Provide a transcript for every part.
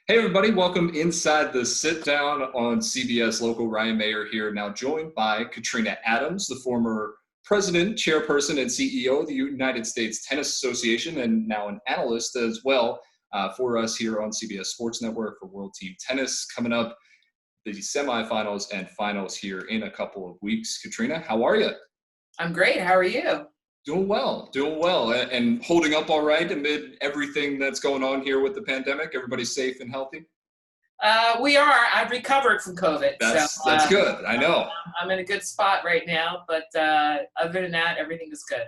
Hey everybody, welcome inside the sit down on CBS Local. Ryan Mayer here, now joined by Katrina Adams, the former president, chairperson, and CEO of the United States Tennis Association, and now an analyst as well for us here on CBS Sports Network for World Team Tennis. Coming up, the semifinals and finals here in a couple of weeks. Katrina, how are you? I'm great. How are you? Doing well, and holding up all right amid everything that's going on here with the pandemic. Everybody's safe and healthy. We are. I've recovered from COVID, That's good. I know. I'm in a good spot right now. But other than that, everything is good.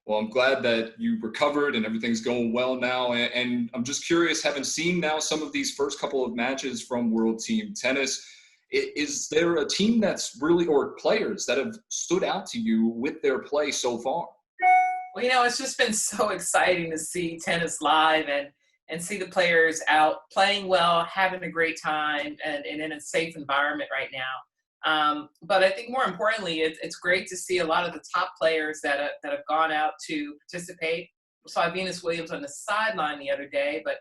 Well, I'm glad that you recovered and everything's going well now. And I'm just curious, having seen now some of these first couple of matches from World Team Tennis, is there a team that's really, or players that have stood out to you with their play so far? Well, it's just been so exciting to see tennis live and see the players out playing well, having a great time, and in a safe environment right now. But I think more importantly, it's great to see a lot of the top players that have gone out to participate. We saw Venus Williams on the sideline the other day, but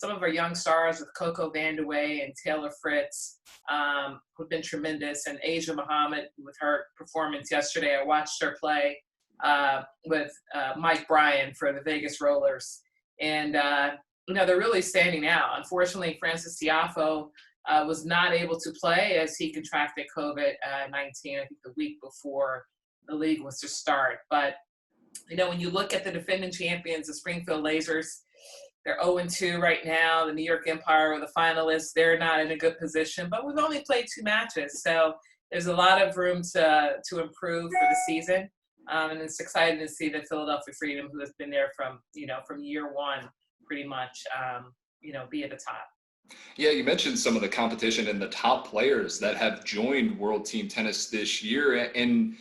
some of our young stars with Coco Vandeweghe and Taylor Fritz who've been tremendous, and Asia Muhammad with her performance yesterday. I watched her play with Mike Bryan for the Vegas Rollers, and they're really standing out. Unfortunately, Francis Tiafoe was not able to play as he contracted COVID-19, I think the week before the league was to start. But when you look at the defending champions, the Springfield Lasers, they're 0-2 right now. The New York Empire are the finalists. They're not in a good position, but we've only played 2 matches, so there's a lot of room to improve for the season. And it's exciting to see the Philadelphia Freedom, who has been there from year one, pretty much, be at the top. Yeah, you mentioned some of the competition and the top players that have joined World Team Tennis this year. And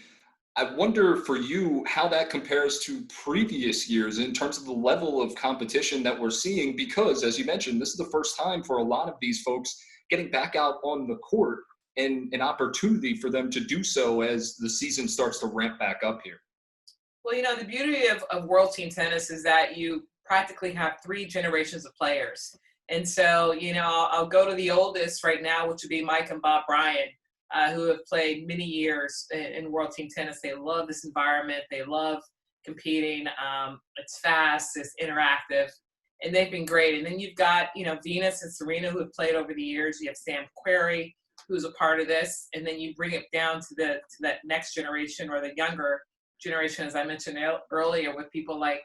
I wonder for you how that compares to previous years in terms of the level of competition that we're seeing, because as you mentioned, this is the first time for a lot of these folks getting back out on the court, and an opportunity for them to do so as the season starts to ramp back up here. Well, the beauty of World Team Tennis is that you practically have 3 generations of players. And so, I'll go to the oldest right now, which would be Mike and Bob Bryan, who have played many years in World Team Tennis. They love this environment. They love competing. It's fast, it's interactive, and they've been great. And then you've got, Venus and Serena, who have played over the years. You have Sam Querrey, who's a part of this, and then you bring it down to that next generation, or the younger generation, as I mentioned earlier, with people like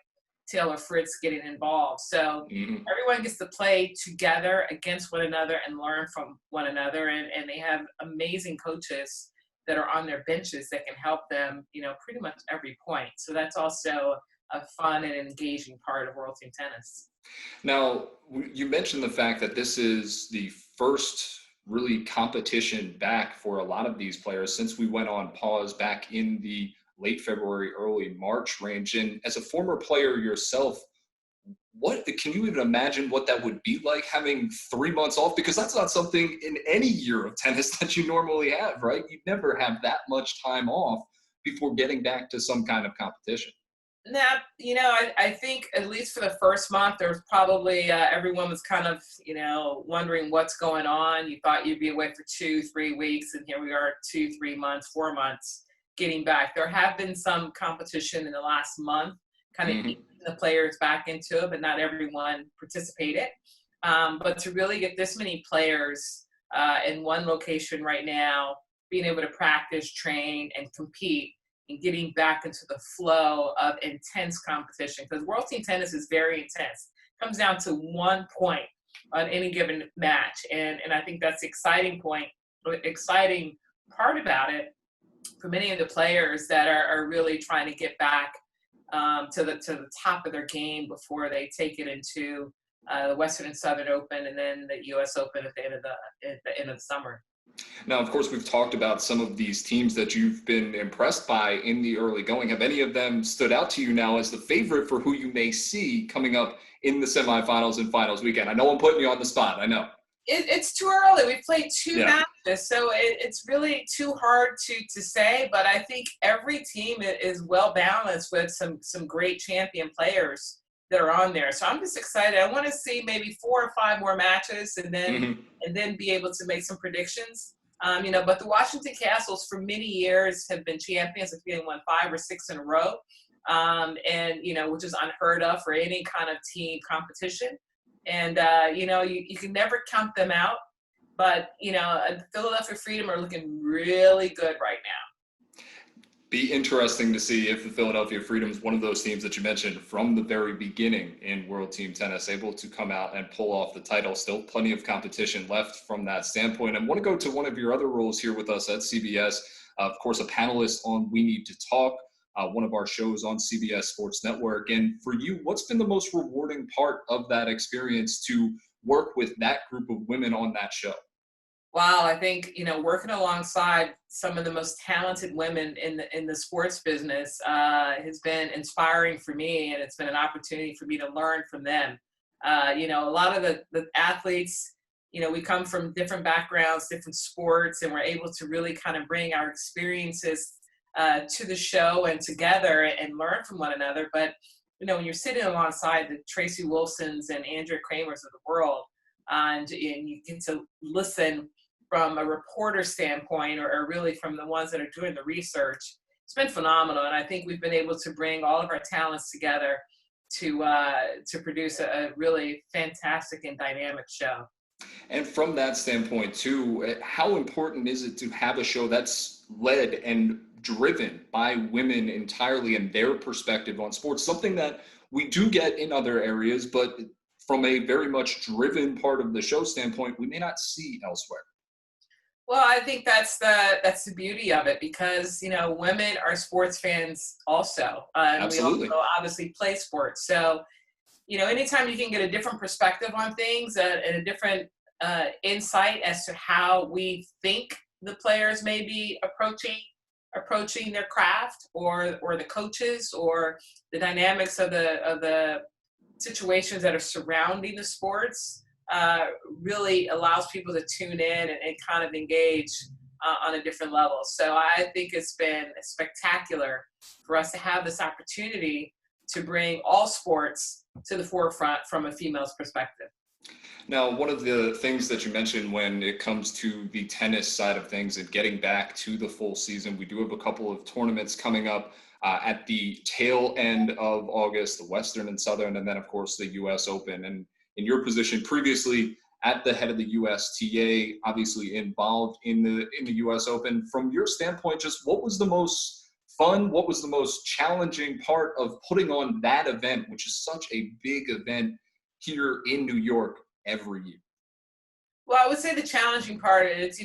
Taylor Fritz getting involved. So everyone gets to play together against one another and learn from one another, and they have amazing coaches that are on their benches that can help them, pretty much every point. So that's also a fun and engaging part of World Team Tennis. Now, you mentioned the fact that this is the first really competition back for a lot of these players since we went on pause back in the late February, early March range. And as a former player yourself, what can you even imagine what that would be like, having 3 months off? Because that's not something in any year of tennis that you normally have, right? You never have that much time off before getting back to some kind of competition. Now, I think at least for the first month, there was probably everyone was kind of, wondering what's going on. You thought you'd be away for 2-3 weeks, and here we are 2-3 months, 4 months getting back. There have been some competition in the last month, kind of easing the players back into it, but not everyone participated. But to really get this many players in one location right now, being able to practice, train, and compete, and getting back into the flow of intense competition, because World Team Tennis is very intense. It comes down to 1 point on any given match, and I think that's the exciting part about it for many of the players that are really trying to get back to the top of their game before they take it into the Western and Southern Open, and then the U.S. Open at the end of the summer. Now, of course, we've talked about some of these teams that you've been impressed by in the early going. Have any of them stood out to you now as the favorite for who you may see coming up in the semifinals and finals weekend? I know I'm putting you on the spot. I know. It's too early. We've played 2 matches, so it's really too hard to say. But I think every team is well balanced with some great champion players that are on there. So I'm just excited. I want to see maybe 4 or 5 more matches, Mhm. and then be able to make some predictions. But the Washington Castles for many years have been champions. I think they won 5 or 6 in a row, and which is unheard of for any kind of team competition. And you can never count them out. But Philadelphia Freedom are looking really good right now. Be interesting to see if the Philadelphia Freedom's one of those teams that you mentioned from the very beginning in World Team Tennis, able to come out and pull off the title. Still plenty of competition left from that standpoint. I want to go to one of your other roles here with us at CBS. Of course, a panelist on We Need to Talk, one of our shows on CBS Sports Network. And for you, what's been the most rewarding part of that experience to work with that group of women on that show? Wow, I think working alongside some of the most talented women in the sports business has been inspiring for me, and it's been an opportunity for me to learn from them. A lot of the athletes, we come from different backgrounds, different sports, and we're able to really kind of bring our experiences to the show and together and learn from one another. But when you're sitting alongside the Tracy Wilsons and Andrea Kramers of the world, and you get to listen from a reporter standpoint, or really from the ones that are doing the research, it's been phenomenal. And I think we've been able to bring all of our talents together to produce a really fantastic and dynamic show. And from that standpoint, too, how important is it to have a show that's led and driven by women entirely and their perspective on sports? Something that we do get in other areas, but from a very much driven part of the show standpoint, we may not see elsewhere. Well, I think that's the beauty of it, because women are sports fans also, and we also Absolutely. obviously play sports. So anytime you can get a different perspective on things, and a different insight as to how we think the players may be approaching their craft, or the coaches, or the dynamics of the situations that are surrounding the sports, really allows people to tune in and kind of engage on a different level. So I think it's been spectacular for us to have this opportunity to bring all sports to the forefront from a female's perspective. Now, one of the things that you mentioned when it comes to the tennis side of things and getting back to the full season, we do have a couple of tournaments coming up at the tail end of August, the Western and Southern, and then, of course, the U.S. Open. And in your position previously at the head of the USTA, obviously involved in the U.S. Open, from your standpoint, just what was the most fun, what was the most challenging part of putting on that event, which is such a big event here in New York every year? Well, I would say the challenging part is,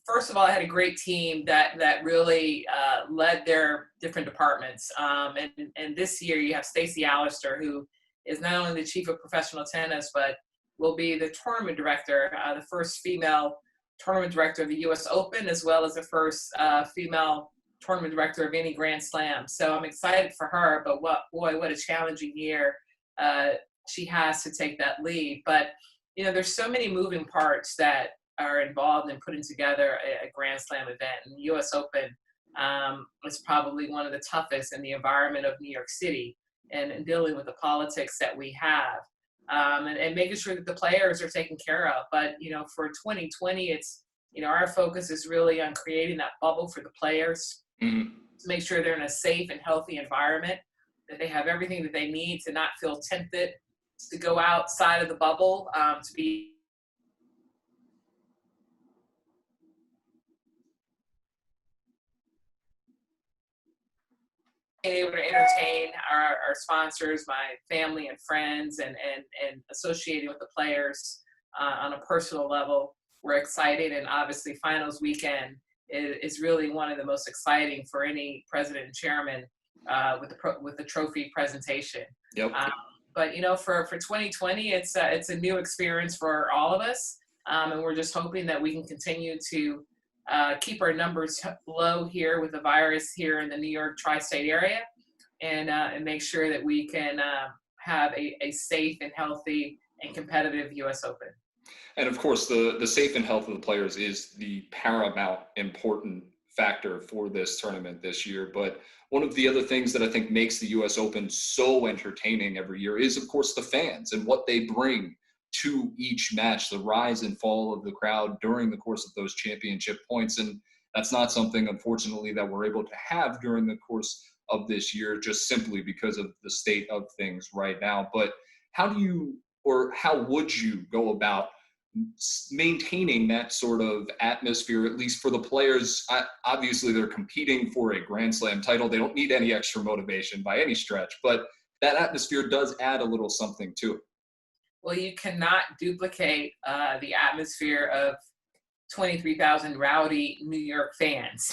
first of all, I had a great team that really led their different departments. And this year you have Stacey Allister, who is not only the chief of professional tennis, but will be the tournament director, the first female tournament director of the U.S. Open, as well as the first female tournament director of any Grand Slam. So I'm excited for her, but what a challenging year she has to take that lead. But there's so many moving parts that are involved in putting together a Grand Slam event. And the U.S. Open is probably one of the toughest in the environment of New York City, and dealing with the politics that we have, and making sure that the players are taken care of. But for 2020, it's our focus is really on creating that bubble for the players, Mhm. to make sure they're in a safe and healthy environment, that they have everything that they need to not feel tempted to go outside of the bubble, to be able to entertain our sponsors, my family and friends, and associated with the players on a personal level. We're excited, and obviously finals weekend is really one of the most exciting for any president and chairman, with the trophy presentation. Yep. But for 2020, it's a new experience for all of us, and we're just hoping that we can continue to keep our numbers low here with the virus here in the New York tri-state area, and make sure that we can have a safe and healthy and competitive U.S. Open. And of course, the safe and health of the players is the paramount important factor for this tournament this year. But one of the other things that I think makes the US Open so entertaining every year is, of course, the fans and what they bring to each match, the rise and fall of the crowd during the course of those championship points. And that's not something, unfortunately, that we're able to have during the course of this year, just simply because of the state of things right now. But how do you, or how would you go about maintaining that sort of atmosphere, at least for the players? Obviously, they're competing for a Grand Slam title. They don't need any extra motivation by any stretch, but that atmosphere does add a little something to it. Well, you cannot duplicate the atmosphere of 23,000 rowdy New York fans.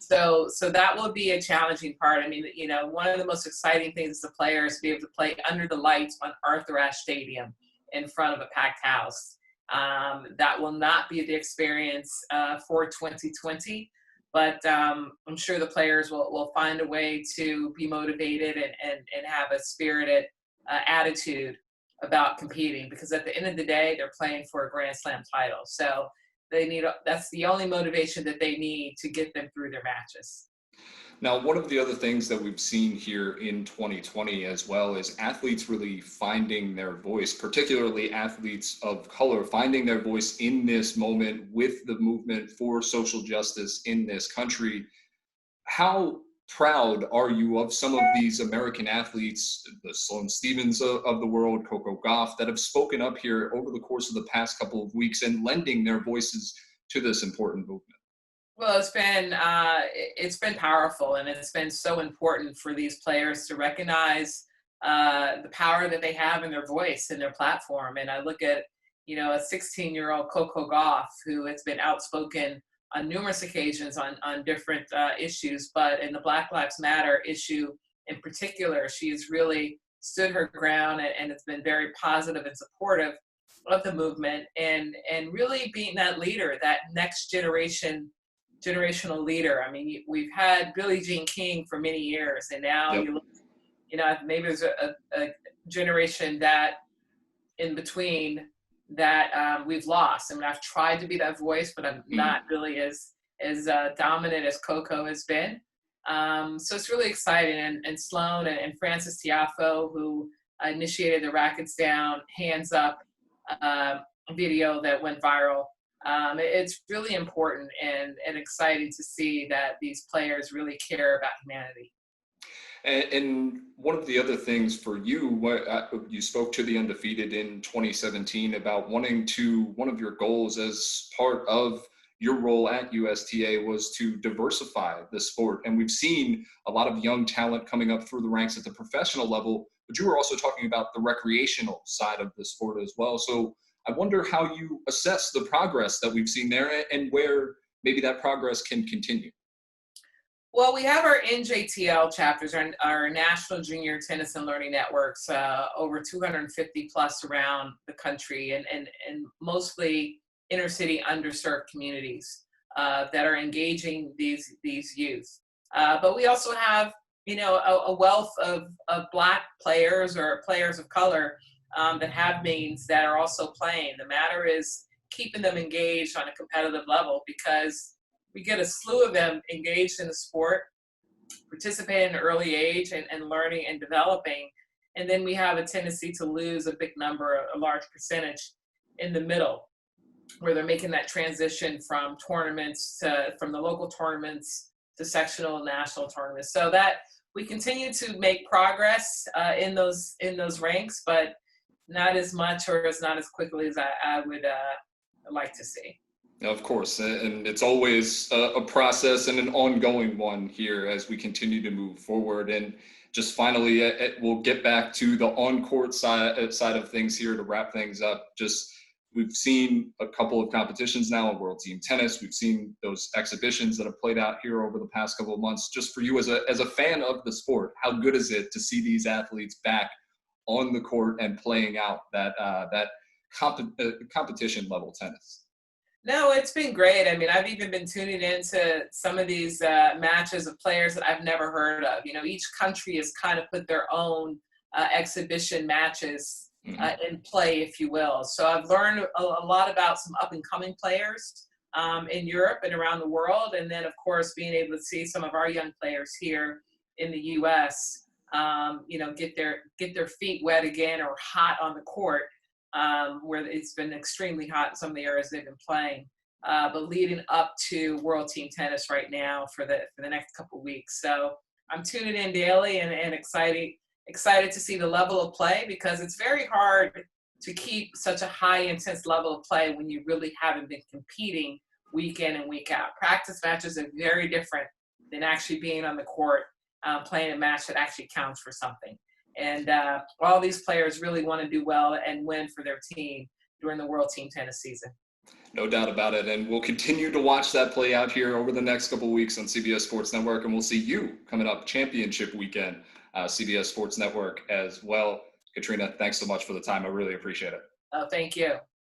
So that will be a challenging part. I mean, one of the most exciting things is the players to be able to play under the lights on Arthur Ashe Stadium in front of a packed house. That will not be the experience for 2020, but I'm sure the players will find a way to be motivated and have a spirited attitude about competing, because at the end of the day, they're playing for a Grand Slam title. So that's the only motivation that they need to get them through their matches. Now, one of the other things that we've seen here in 2020 as well is athletes really finding their voice, particularly athletes of color, finding their voice in this moment with the movement for social justice in this country. How proud are you of some of these American athletes, the Sloane Stephens of the world, Coco Gauff, that have spoken up here over the course of the past couple of weeks and lending their voices to this important movement? Well, it's been powerful, and it's been so important for these players to recognize the power that they have in their voice and their platform. And I look at, a 16-year-old Coco Gauff, who has been outspoken on numerous occasions on different issues, but in the Black Lives Matter issue in particular, she's really stood her ground and it's been very positive and supportive of the movement, and really being that leader, that next generational leader. I mean, we've had Billie Jean King for many years, and now Yep. you look, maybe there's a generation that in between that we've lost. I mean, I've tried to be that voice, but I'm not really as dominant as Coco has been. So it's really exciting. And Sloane and Francis Tiafoe, who initiated the Rackets Down, Hands Up video that went viral. It's really important and exciting to see that these players really care about humanity. And one of the other things for you, you spoke to the Undefeated in 2017 about one of your goals as part of your role at USTA was to diversify the sport. And we've seen a lot of young talent coming up through the ranks at the professional level, but you were also talking about the recreational side of the sport as well. So I wonder how you assess the progress that we've seen there and where maybe that progress can continue. Well, we have our NJTL chapters, our National Junior Tennis and Learning Networks, over 250 plus around the country, and mostly inner city underserved communities that are engaging these youth. But we also have, a wealth of Black players or players of color that have means that are also playing. The matter is keeping them engaged on a competitive level, because we get a slew of them engaged in the sport, participating at an early age and learning and developing. And then we have a tendency to lose a big number, a large percentage in the middle, where they're making that transition from the local tournaments to sectional and national tournaments. So that we continue to make progress in those ranks, but not as much or not as quickly as I would like to see. Of course, and it's always a process and an ongoing one here as we continue to move forward. And just finally, we'll get back to the on-court side of things here to wrap things up. We've seen a couple of competitions now in World Team Tennis. We've seen those exhibitions that have played out here over the past couple of months. Just for you as a fan of the sport, how good is it to see these athletes back on the court and playing out that competition level tennis? No, it's been great. I mean, I've even been tuning into some of these matches of players that I've never heard of. Each country has kind of put their own exhibition matches in play, if you will. So I've learned a lot about some up-and-coming players in Europe and around the world. And then, of course, being able to see some of our young players here in the U.S., get their feet wet again or hot on the court, where it's been extremely hot in some of the areas they've been playing. But leading up to World Team Tennis right now for the next couple of weeks. So I'm tuning in daily and excited to see the level of play, because it's very hard to keep such a high intense level of play when you really haven't been competing week in and week out. Practice matches are very different than actually being on the court, playing a match that actually counts for something. And all these players really want to do well and win for their team during the World Team Tennis season. No doubt about it. And we'll continue to watch that play out here over the next couple of weeks on CBS Sports Network. And we'll see you coming up championship weekend, CBS Sports Network as well. Katrina, thanks so much for the time. I really appreciate it. Oh, thank you.